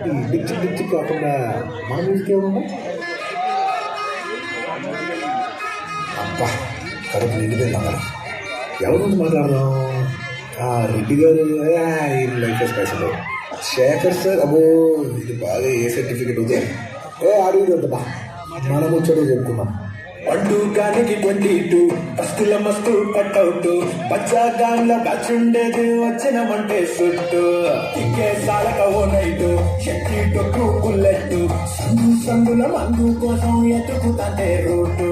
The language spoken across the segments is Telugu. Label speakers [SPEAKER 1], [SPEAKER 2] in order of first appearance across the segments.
[SPEAKER 1] ఈ డిక్చి డిక్చి కాకుండా మన మ్యూజిక్ ఏమన్నా అబ్బా కడుపు నిండిపోయింది అక్కడ. ఎవరి నుంచి మాట్లాడదాం? రెడ్డి గారు లైఫ్ స్పెషల్. శేఖర్ సార్ అబ్బో ఇది బాగా ఏ సర్టిఫికెట్ ఉంది అడుగుతుందమ్మా. మనం వచ్చాడు చెప్పుకున్నాం. పండుగానికి 22 ఫస్టుల మస్తు కట్అవుట్ బచ్చాగాన్ల బ్యాచ్ ఉండేది వచ్చినమంటే సుట్టు ఇంకే సాలక ఓ నైటు శక్తి టొక్కు బుల్లెట్ సందుల మందు కోసం ఎతుకుతాంటే రూటు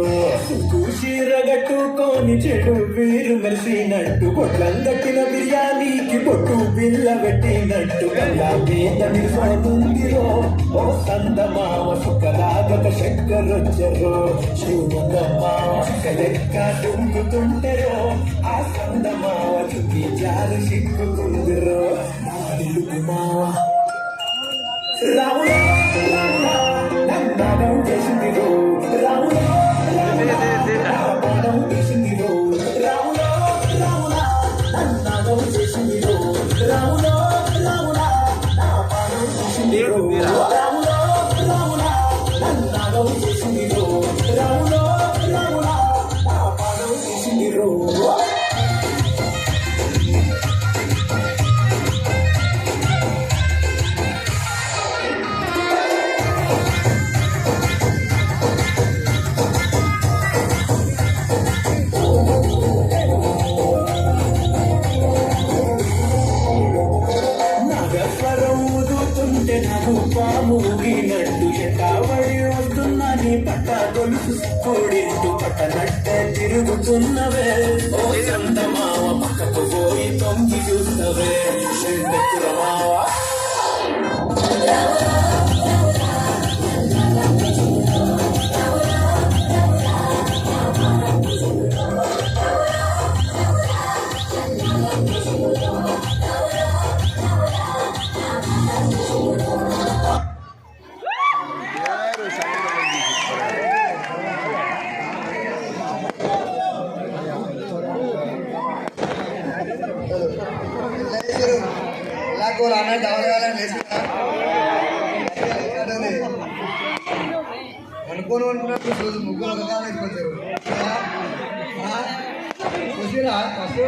[SPEAKER 1] చీరగట్టుకొని చెడు వీరు మెరిసినట్టు పొట్లం కట్టిన బిర్యానీకి పొట్టు బిల్ల పెట్టినట్టు కల్లా మీద నిలుసోతుందిరో ఓ సందమావ సుఖరాగక చక్కరొచ్చరో లెక్క దుంకుతుంటరో ఆ సందమావ చుట్టి జారు సిక్కుకుందిరో నాలుగు మావ రావులా రావులా నన్నాగం చేసిందిరో రావులా రావులా చేసిందిరో రావులా రావులా నన్నాగం చేసిందిరో రావులా రావులా నా పాదం చేసిందిరో రావులా రావులా నన్నాగం చేసిందిరో రావులా రావులా నా పాదం చేసిందిరో. నగస్వరం ఊదుతుంటే నాకు పాముగినట్టు ఎటావడి వస్తున్నా నీ పట్ట గొలుసు కూడింటూ పట్టనట్ట తిరుగుతున్నవే ఓ చందమావ పక్కకు పోయి తొంగి చూస్తవే మావా
[SPEAKER 2] అనుకోను అనుకున్నప్పుడు ముగ్గురు ఒకగా అయిపోతారు. చూసిరా ఫస్ట్